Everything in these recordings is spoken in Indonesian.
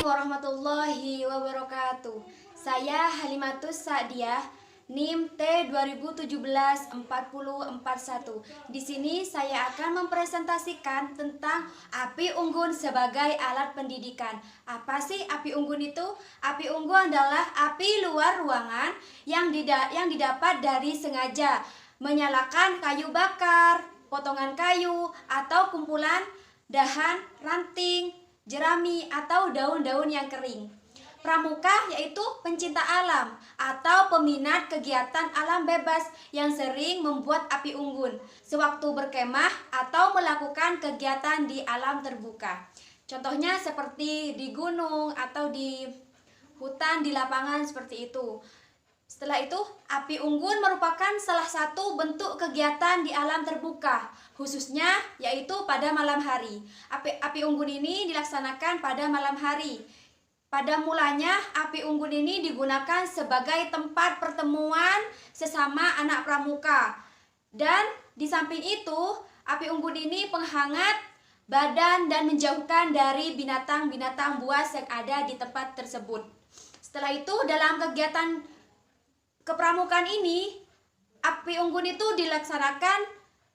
Warahmatullahi wabarakatuh. Saya Halimatus Sa'diah, NIM T 2017-4041. Di sini saya akan mempresentasikan tentang api unggun sebagai alat pendidikan. Apa sih api unggun itu? Api unggun adalah api luar ruangan yang didapat dari sengaja menyalakan kayu bakar, potongan kayu, atau kumpulan dahan, ranting, jerami, atau daun-daun yang kering. Pramuka yaitu pencinta alam atau peminat kegiatan alam bebas yang sering membuat api unggun sewaktu berkemah atau melakukan kegiatan di alam terbuka. Contohnya seperti di gunung atau di hutan, di lapangan seperti itu. Setelah itu, api unggun merupakan salah satu bentuk kegiatan di alam terbuka, khususnya yaitu pada malam hari. Api unggun ini dilaksanakan pada malam hari. Pada mulanya, api unggun ini digunakan sebagai tempat pertemuan sesama anak pramuka. Dan di samping itu, api unggun ini penghangat badan dan menjauhkan dari binatang-binatang buas yang ada di tempat tersebut. Setelah itu, dalam kegiatan kepramukaan ini, api unggun itu dilaksanakan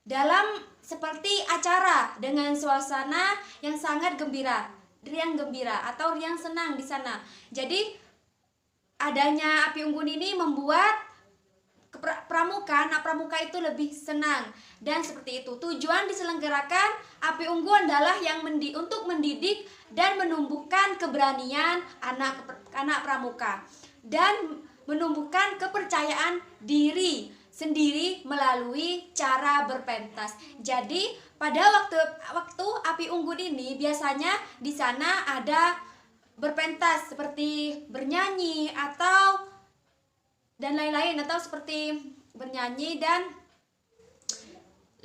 dalam seperti acara dengan suasana yang sangat gembira, riang gembira atau riang senang di sana. Jadi adanya api unggun ini membuat anak pramuka itu lebih senang, dan seperti itu. Tujuan diselenggarakan api unggun adalah untuk mendidik dan menumbuhkan keberanian anak pramuka dan menumbuhkan kepercayaan diri sendiri melalui cara berpentas. Jadi pada waktu api unggun ini biasanya di sana ada berpentas seperti bernyanyi atau dan lain-lain, atau seperti bernyanyi dan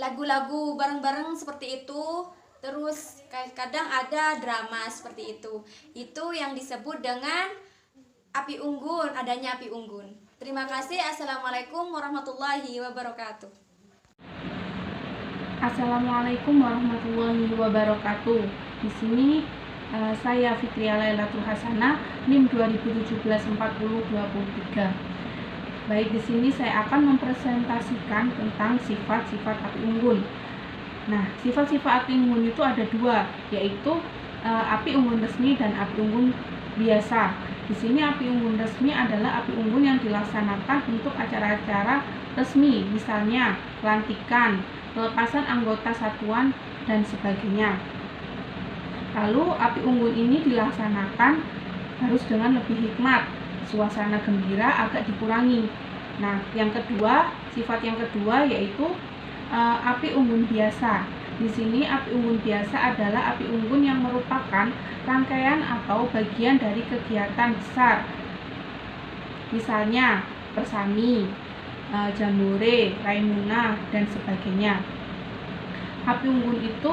lagu-lagu bareng-bareng seperti itu. Terus kadang ada drama seperti itu. Itu yang disebut dengan api unggun, adanya api unggun. Terima kasih. Assalamualaikum warahmatullahi wabarakatuh. Assalamualaikum warahmatullahi wabarakatuh. Di sini saya Fitria Lailatul Hasanah, NIM 2017-4023. Baik, di sini saya akan mempresentasikan tentang sifat-sifat api unggun. Nah, sifat-sifat api unggun itu ada dua, yaitu api unggun resmi dan api unggun biasa. Di sini api unggun resmi adalah api unggun yang dilaksanakan untuk acara-acara resmi, misalnya pelantikan, pelepasan anggota satuan, dan sebagainya. Lalu api unggun ini dilaksanakan harus dengan lebih hikmat, suasana gembira agak dikurangi. Nah, sifat yang kedua yaitu api unggun biasa. Di sini api unggun biasa adalah api unggun yang merupakan rangkaian atau bagian dari kegiatan besar, misalnya persami, jambore, raimuna, dan sebagainya. Api unggun itu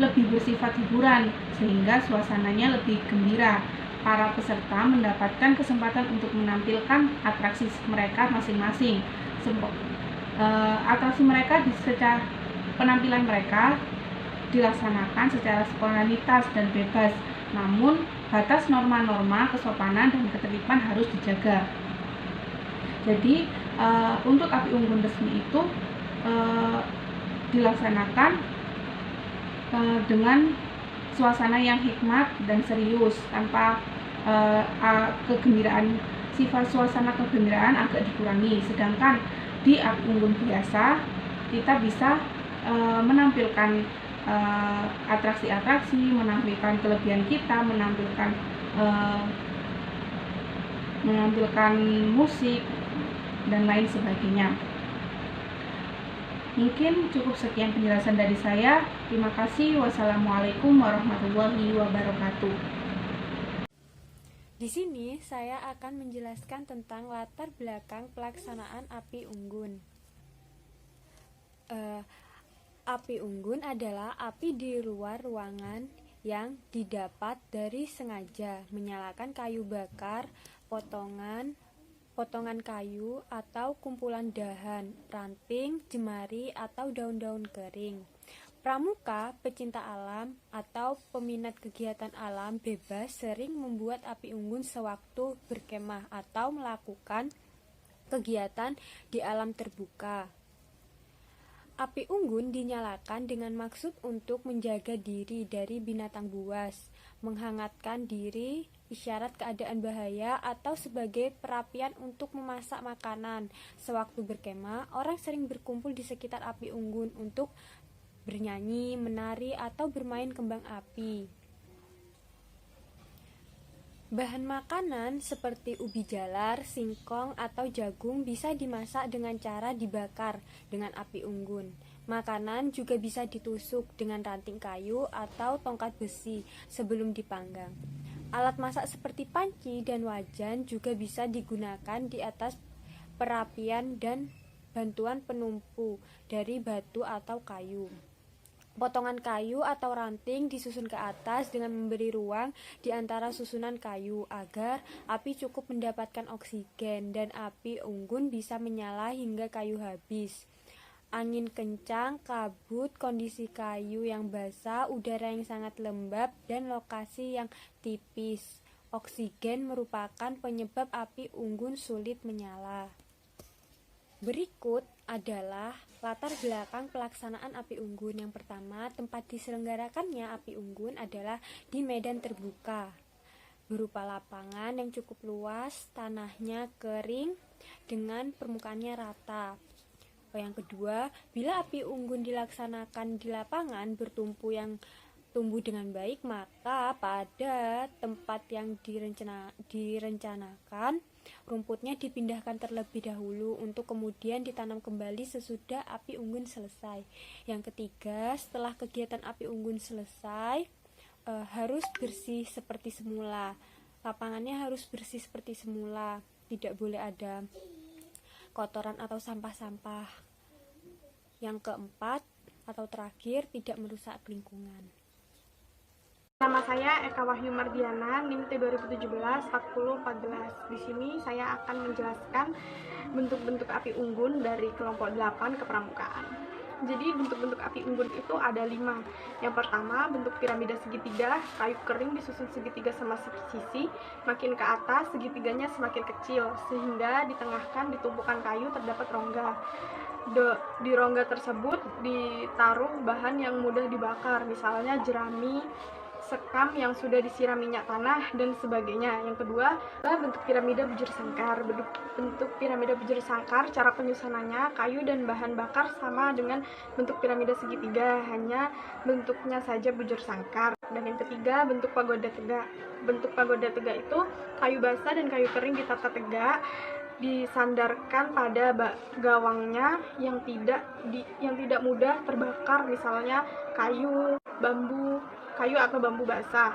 lebih bersifat hiburan sehingga suasananya lebih gembira. Para peserta mendapatkan kesempatan untuk menampilkan atraksi mereka masing-masing. Atraksi mereka secara penampilan mereka dilaksanakan secara spontanitas dan bebas, namun batas norma-norma kesopanan dan ketertiban harus dijaga. Jadi untuk api unggun resmi itu dilaksanakan dengan suasana yang hikmat dan serius, tanpa suasana kegembiraan agak dikurangi. Sedangkan di api unggun biasa kita bisa menampilkan atraksi-atraksi, menampilkan kelebihan kita, menampilkan musik dan lain sebagainya. Mungkin cukup sekian penjelasan dari saya. Terima kasih. Wassalamualaikum warahmatullahi wabarakatuh. Di sini saya akan menjelaskan tentang latar belakang pelaksanaan api unggun. Api unggun adalah api di luar ruangan yang didapat dari sengaja menyalakan kayu bakar, potongan kayu, atau kumpulan dahan, ranting, jemari, atau daun-daun kering. Pramuka, pecinta alam, atau peminat kegiatan alam bebas sering membuat api unggun sewaktu berkemah atau melakukan kegiatan di alam terbuka. Api unggun dinyalakan dengan maksud untuk menjaga diri dari binatang buas, menghangatkan diri, isyarat keadaan bahaya, atau sebagai perapian untuk memasak makanan. Sewaktu berkemah, orang sering berkumpul di sekitar api unggun untuk bernyanyi, menari, atau bermain kembang api. Bahan makanan seperti ubi jalar, singkong, atau jagung bisa dimasak dengan cara dibakar dengan api unggun. Makanan juga bisa ditusuk dengan ranting kayu atau tongkat besi sebelum dipanggang. Alat masak seperti panci dan wajan juga bisa digunakan di atas perapian dan bantuan penumpu dari batu atau kayu. Potongan kayu atau ranting disusun ke atas dengan memberi ruang di antara susunan kayu agar api cukup mendapatkan oksigen dan api unggun bisa menyala hingga kayu habis. Angin kencang, kabut, kondisi kayu yang basah, udara yang sangat lembab, dan lokasi yang tipis. Oksigen merupakan penyebab api unggun sulit menyala. Berikut adalah latar belakang pelaksanaan api unggun. Yang pertama, tempat diselenggarakannya api unggun adalah di medan terbuka, berupa lapangan yang cukup luas, tanahnya kering dengan permukaannya rata. Yang kedua, bila api unggun dilaksanakan di lapangan bertumpu yang tumbuh dengan baik, maka pada tempat yang direncanakan rumputnya dipindahkan terlebih dahulu untuk kemudian ditanam kembali sesudah api unggun selesai. Yang ketiga, setelah kegiatan api unggun selesai, harus bersih seperti semula. Lapangannya harus bersih seperti semula, tidak boleh ada kotoran atau sampah-sampah. Yang keempat atau terakhir, tidak merusak lingkungan. Nama saya Eka Wahyu Mardiana, NIM T 2017 4014. Di sini saya akan menjelaskan bentuk-bentuk api unggun dari kelompok 8 kepramukaan. Jadi bentuk-bentuk api unggun itu ada 5. Yang pertama, bentuk piramida segitiga, kayu kering disusun segitiga sama sisi, makin ke atas segitiganya semakin kecil, sehingga ditengahkan ditumpukan kayu terdapat rongga. Di rongga tersebut ditaruh bahan yang mudah dibakar, misalnya jerami, sekam yang sudah disiram minyak tanah, dan sebagainya. Yang kedua adalah bentuk piramida bujur sangkar. Bentuk piramida bujur sangkar, cara penyusunannya kayu dan bahan bakar sama dengan bentuk piramida segitiga, hanya bentuknya saja bujur sangkar. Dan yang ketiga, bentuk pagoda tegak. Bentuk pagoda tegak itu kayu basah dan kayu kering ditata tegak, disandarkan pada gawangnya yang tidak mudah terbakar, misalnya kayu atau bambu basah.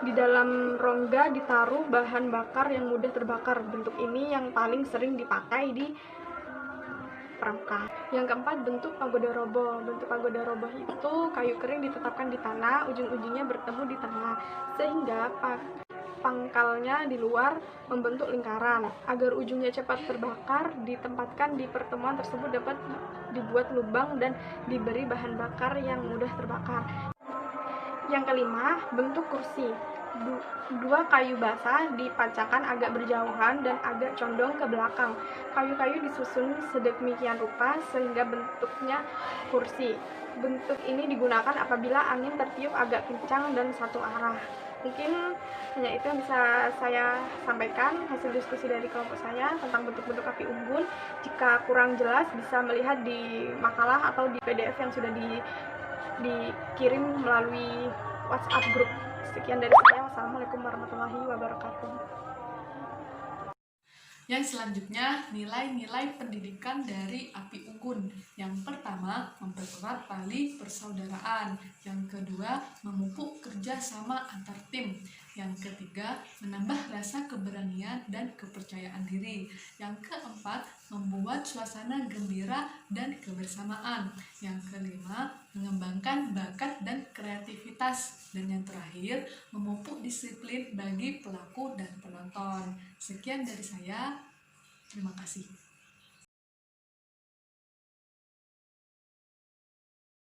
Di dalam rongga ditaruh bahan bakar yang mudah terbakar. Bentuk ini yang paling sering dipakai di pramuka. Yang keempat, bentuk pagoda roboh. Bentuk pagoda roboh itu kayu kering ditetapkan di tanah, ujung-ujungnya bertemu di tengah, sehingga pangkalnya di luar membentuk lingkaran. Agar ujungnya cepat terbakar, ditempatkan di pertemuan tersebut dapat dibuat lubang dan diberi bahan bakar yang mudah terbakar. Yang kelima, bentuk kursi. Dua kayu basah dipacakkan agak berjauhan dan agak condong ke belakang. Kayu-kayu disusun sedemikian rupa sehingga bentuknya kursi. Bentuk ini digunakan apabila angin tertiup agak kencang dan satu arah. Mungkin hanya itu yang bisa saya sampaikan hasil diskusi dari kelompok saya tentang bentuk-bentuk api unggun. Jika kurang jelas bisa melihat di makalah atau di PDF yang sudah dikirim melalui WhatsApp group. Sekian dari saya. Wassalamualaikum warahmatullahi wabarakatuh. Yang selanjutnya, nilai-nilai pendidikan dari api unggun. Yang pertama, mempererat tali persaudaraan. Yang kedua, memupuk kerja sama antar tim. Yang ketiga, menambah rasa keberanian dan kepercayaan diri. Yang keempat, membuat suasana gembira dan kebersamaan. Yang kelima, mengembangkan bakat dan kreativitas. Dan yang terakhir, memupuk disiplin bagi pelaku dan penonton. Sekian dari saya. Terima kasih.